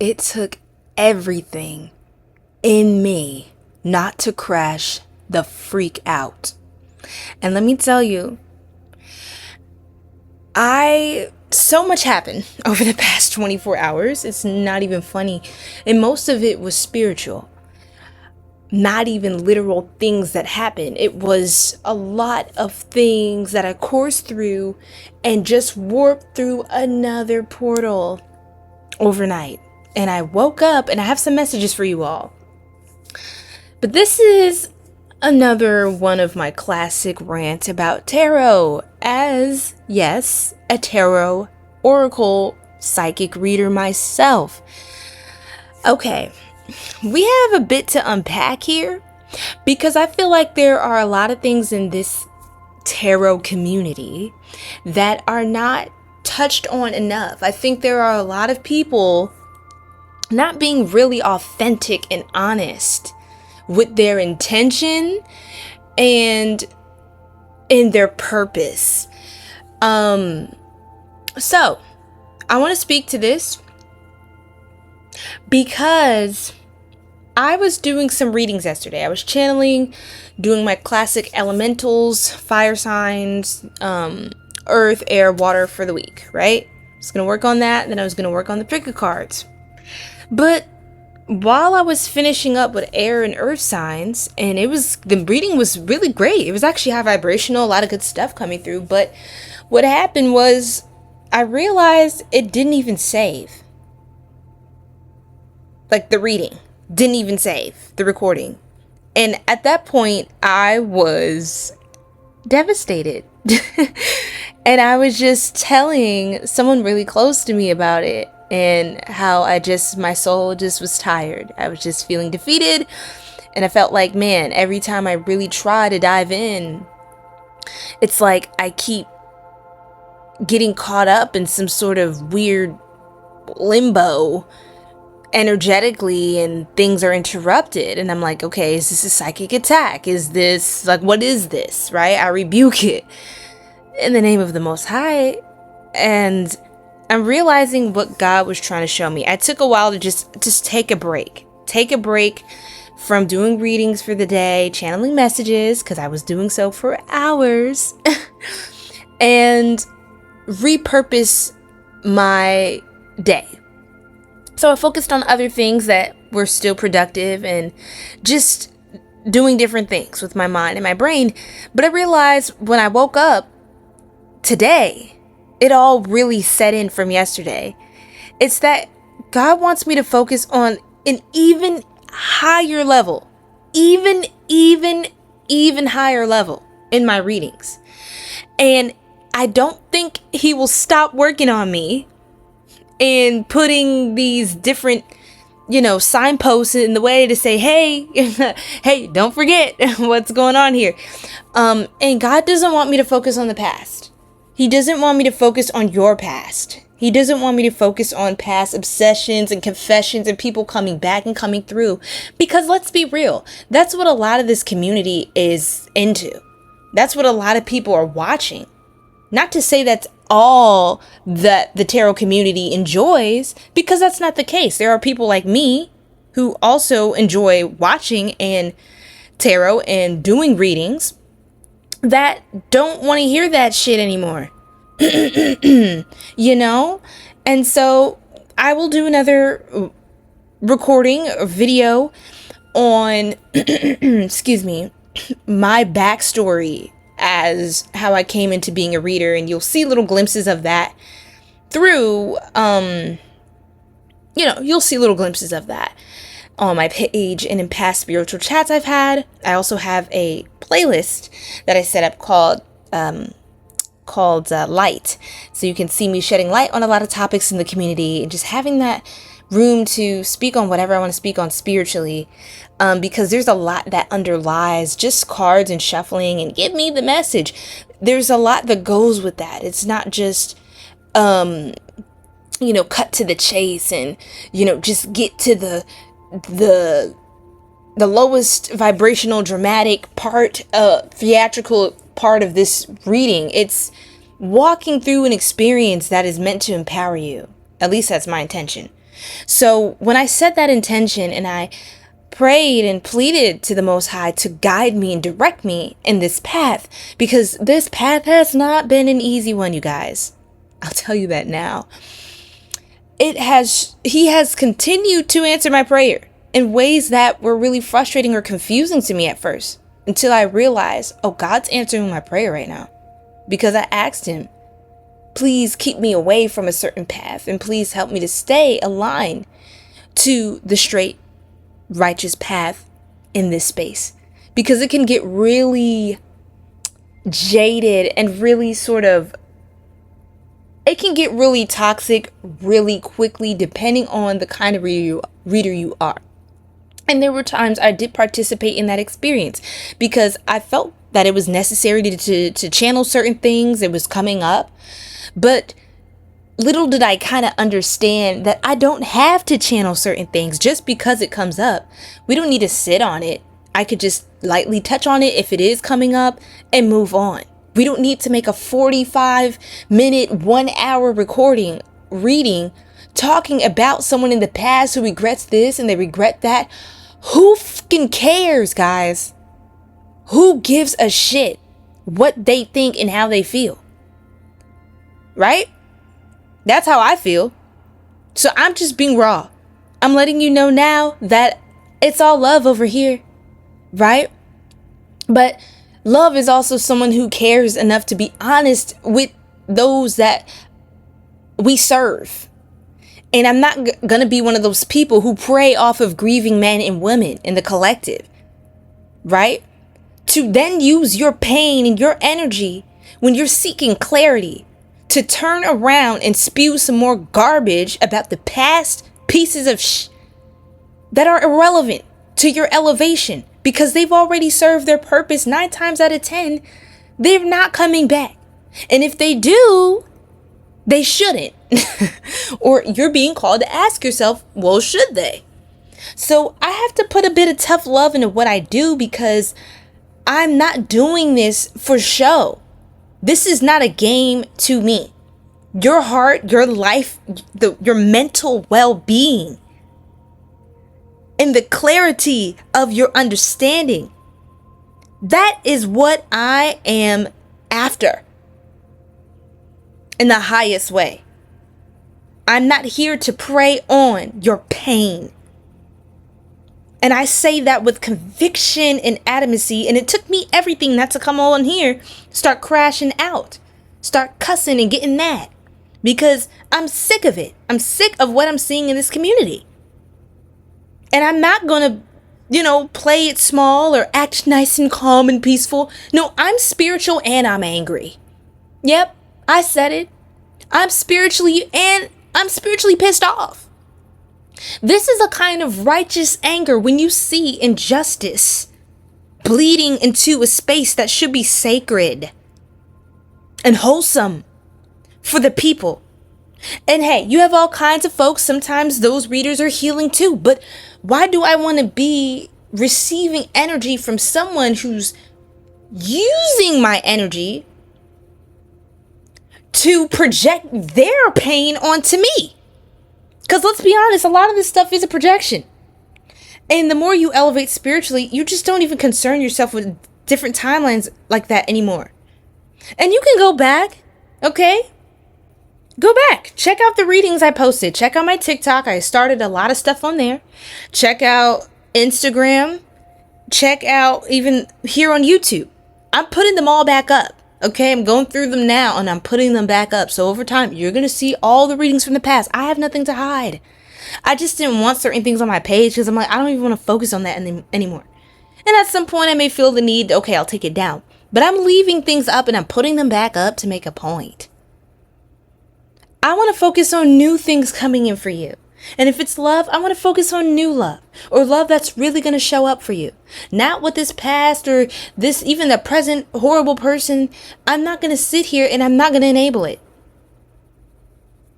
it took everything in me not to crash the freak out. And let me tell you, so much happened over the past 24 hours. It's not even funny. And most of it was spiritual. Not even literal things that happened. It was a lot of things that I coursed through and just warped through another portal overnight. And I woke up and I have some messages for you all. But this is another one of my classic rants about tarot, as yes, a tarot oracle psychic reader myself. Okay, we have a bit to unpack here because I feel like there are a lot of things in this tarot community that are not touched on enough. I think there are a lot of people not being really authentic and honest with their intention and in their purpose. So I want to speak to this because I was doing some readings yesterday. I was channeling, doing my classic elementals, fire signs, earth, air, water for the week, right? I was going to work on that, then I was going to work on the PICKACARDs. But while I was finishing up with air and earth signs, and the reading was really great. It was actually high vibrational, a lot of good stuff coming through. But what happened was I realized it didn't even save. Like the reading didn't even save the recording. And at that point, I was devastated. And I was just telling someone really close to me about it. And how my soul just was tired. I was just feeling defeated. And I felt like, man, every time I really try to dive in, it's like I keep getting caught up in some sort of weird limbo energetically, and things are interrupted. And I'm like, okay, is this a psychic attack? Is this, like, what is this, right? I rebuke it in the name of the Most High. And I'm realizing what God was trying to show me. I took a while to just take a break. Take a break from doing readings for the day, channeling messages, because I was doing so for hours, and repurpose my day. So I focused on other things that were still productive and just doing different things with my mind and my brain. But I realized when I woke up today, it all really set in from yesterday. It's that God wants me to focus on an even higher level, even higher level in my readings. And I don't think He will stop working on me and putting these different, signposts in the way to say, hey, hey, don't forget what's going on here. And God doesn't want me to focus on the past. He doesn't want me to focus on your past. He doesn't want me to focus on past obsessions and confessions and people coming back and coming through. Because let's be real, that's what a lot of this community is into. That's what a lot of people are watching. Not to say that's all that the tarot community enjoys, because that's not the case. There are people like me who also enjoy watching and tarot and doing readings that don't want to hear that shit anymore. And so I will do another recording or video on excuse me, my backstory as how I came into being a reader, and you'll see little glimpses of that through you'll see little glimpses of that on my page and in past spiritual chats I've had. I also have a playlist that I set up called Light, so you can see me shedding light on a lot of topics in the community and just having that room to speak on whatever I want to speak on spiritually, because there's a lot that underlies just cards and shuffling and give me the message. There's a lot that goes with that. It's not just cut to the chase and just get to the lowest vibrational dramatic part, theatrical part of this reading. It's walking through an experience that is meant to empower you. At least that's my intention. So when I set that intention and I prayed and pleaded to the Most High to guide me and direct me in this path, because this path has not been an easy one, you guys. I'll tell you that now. He has continued to answer my prayer in ways that were really frustrating or confusing to me at first, until I realized, oh, God's answering my prayer right now, because I asked him, please keep me away from a certain path, and please help me to stay aligned to the straight, righteous path in this space, because it can get really jaded and really it can get really toxic really quickly, depending on the kind of reader you are. And there were times I did participate in that experience because I felt that it was necessary to channel certain things. It was coming up. But little did I kind of understand that I don't have to channel certain things just because it comes up. We don't need to sit on it. I could just lightly touch on it if it is coming up and move on. We don't need to make a 45-minute, 1-hour reading, talking about someone in the past who regrets this and they regret that. Who fucking cares, guys? Who gives a shit what they think and how they feel? Right? That's how I feel. So I'm just being raw. I'm letting you know now that it's all love over here. Right? But love is also someone who cares enough to be honest with those that we serve. And I'm not going to be one of those people who prey off of grieving men and women in the collective. Right? To then use your pain and your energy when you're seeking clarity to turn around and spew some more garbage about the past pieces of that are irrelevant to your elevation, because they've already served their purpose 9 times out of 10. They're not coming back. And if they do, they shouldn't. Or you're being called to ask yourself, well, should they? So I have to put a bit of tough love into what I do, because I'm not doing this for show. This is not a game to me. Your heart, your life, your mental well-being, and the clarity of your understanding, that is what I am after in the highest way. I'm not here to prey on your pain. And I say that with conviction and adamancy. And it took me everything not to come on here, start crashing out, start cussing and getting mad, because I'm sick of it. I'm sick of what I'm seeing in this community. And I'm not going to, play it small or act nice and calm and peaceful. No, I'm spiritual and I'm angry. Yep, I said it. I'm spiritually pissed off. This is a kind of righteous anger when you see injustice bleeding into a space that should be sacred and wholesome for the people. And hey, you have all kinds of folks. Sometimes those readers are healing too. But why do I want to be receiving energy from someone who's using my energy to project their pain onto me? Because let's be honest, a lot of this stuff is a projection. And the more you elevate spiritually, you just don't even concern yourself with different timelines like that anymore. And you can go back, okay? Go back. Check out the readings I posted. Check out my TikTok. I started a lot of stuff on there. Check out Instagram. Check out even here on YouTube. I'm putting them all back up. Okay, I'm going through them now and I'm putting them back up. So over time, you're going to see all the readings from the past. I have nothing to hide. I just didn't want certain things on my page because I'm like, I don't even want to focus on that anymore. And at some point, I may feel the need, okay, I'll take it down. But I'm leaving things up and I'm putting them back up to make a point. I want to focus on new things coming in for you. And if it's love, I want to focus on new love, or love that's really going to show up for you. Not with this past or this, even the present horrible person. I'm not going to sit here and I'm not going to enable it.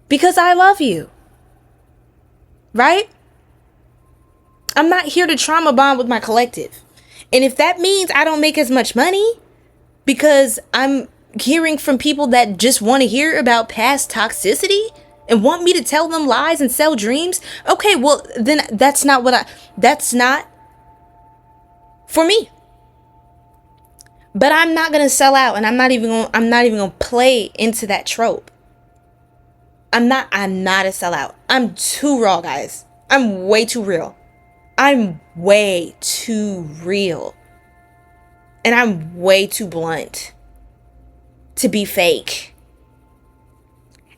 Because I love you. Right? I'm not here to trauma bond with my collective. And if that means I don't make as much money because I'm hearing from people that just want to hear about past toxicity, and want me to tell them lies and sell dreams, okay, well, then that's not for me. But I'm not going to sell out, and I'm not even going to play into that trope. I'm not a sellout. I'm too raw, guys. I'm way too real. I'm way too real. And I'm way too blunt to be fake.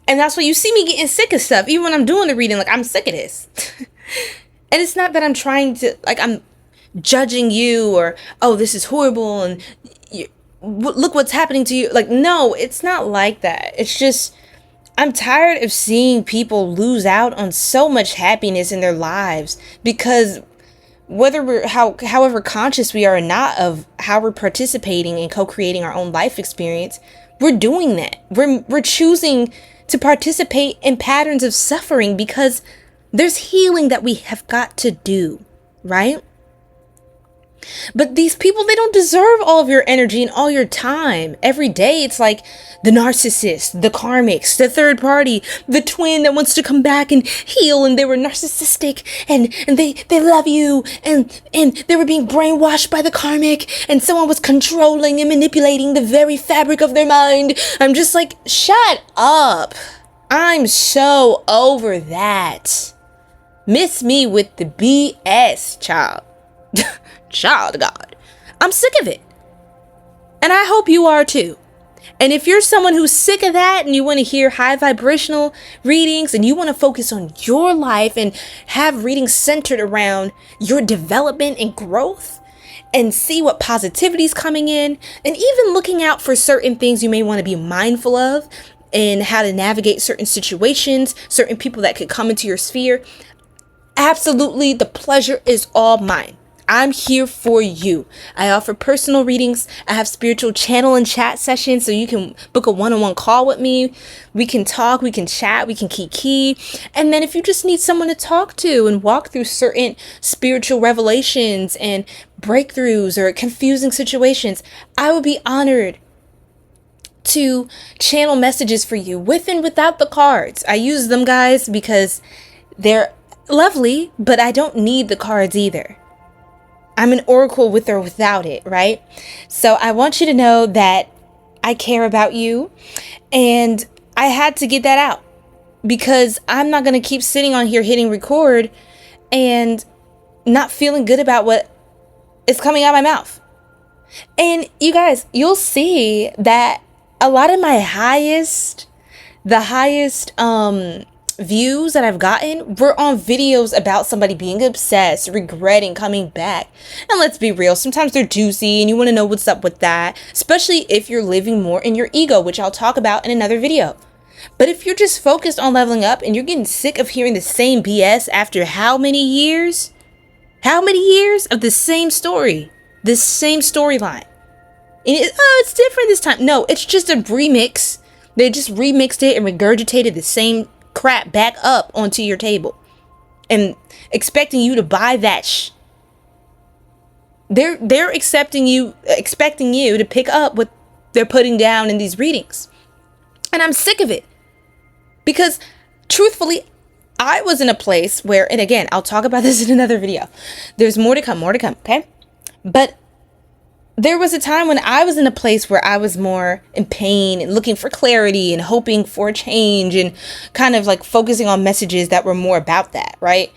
And that's why you see me getting sick of stuff. Even when I'm doing the reading, like, I'm sick of this. And it's not that I'm trying to, like, I'm judging you or, oh, this is horrible and look what's happening to you. Like, no, it's not like that. It's just, I'm tired of seeing people lose out on so much happiness in their lives because whether we're however conscious we are or not of how we're participating in co-creating our own life experience, we're doing that. We're choosing to participate in patterns of suffering because there's healing that we have got to do, right? But these people, they don't deserve all of your energy and all your time. Every day, it's like the narcissist, the karmics, the third party, the twin that wants to come back and heal, and they were narcissistic, and they love you, and they were being brainwashed by the karmic, and someone was controlling and manipulating the very fabric of their mind. I'm just like, shut up. I'm so over that. Miss me with the BS, child. Child of God. I'm sick of it. And I hope you are too. And if you're someone who's sick of that and you want to hear high vibrational readings and you want to focus on your life and have readings centered around your development and growth and see what positivity is coming in and even looking out for certain things you may want to be mindful of and how to navigate certain situations, certain people that could come into your sphere, absolutely, the pleasure is all mine. I'm here for you. I offer personal readings. I have spiritual channel and chat sessions, so you can book a one-on-one call with me. We can talk, we can chat, we can kiki. And then if you just need someone to talk to and walk through certain spiritual revelations and breakthroughs or confusing situations, I would be honored to channel messages for you with and without the cards. I use them, guys, because they're lovely, but I don't need the cards either. I'm an oracle with or without it, right? So I want you to know that I care about you, and I had to get that out because I'm not going to keep sitting on here hitting record and not feeling good about what is coming out of my mouth. And you guys, you'll see that a lot of my the highest views that I've gotten were on videos about somebody being obsessed, regretting coming back. And let's be real, sometimes they're juicy and you want to know what's up with that, especially if you're living more in your ego, which I'll talk about in another video. But if you're just focused on leveling up and you're getting sick of hearing the same BS after how many years? How many years of the same story, this same storyline? And it's different this time. No, it's just a remix. They just remixed it and regurgitated the same crap back up onto your table and expecting you to buy that they're expecting you to pick up what they're putting down in these readings. And I'm sick of it because truthfully, I was in a place where, and again, I'll talk about this in another video. There's more to come, okay? But there was a time when I was in a place where I was more in pain and looking for clarity and hoping for a change and kind of like focusing on messages that were more about that, right?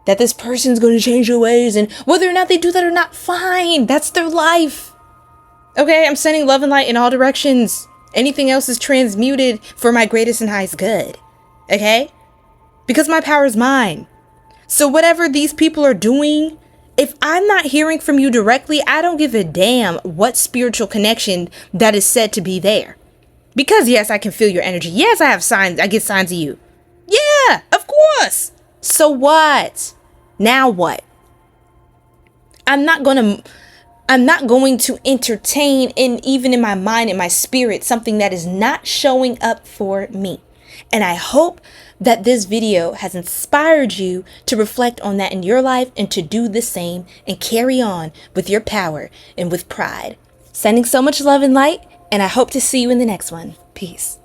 That this person's going to change their ways, and whether or not they do that or not, fine. That's their life. Okay, I'm sending love and light in all directions. Anything else is transmuted for my greatest and highest good. Okay? Because my power is mine. So whatever these people are doing, if I'm not hearing from you directly, I don't give a damn what spiritual connection that is said to be there. Because yes, I can feel your energy. Yes, I have signs. I get signs of you. Yeah, of course. So what? Now what? I'm not going to entertain even in my mind and my spirit something that is not showing up for me. And I hope that this video has inspired you to reflect on that in your life and to do the same and carry on with your power and with pride. Sending so much love and light, and I hope to see you in the next one. Peace.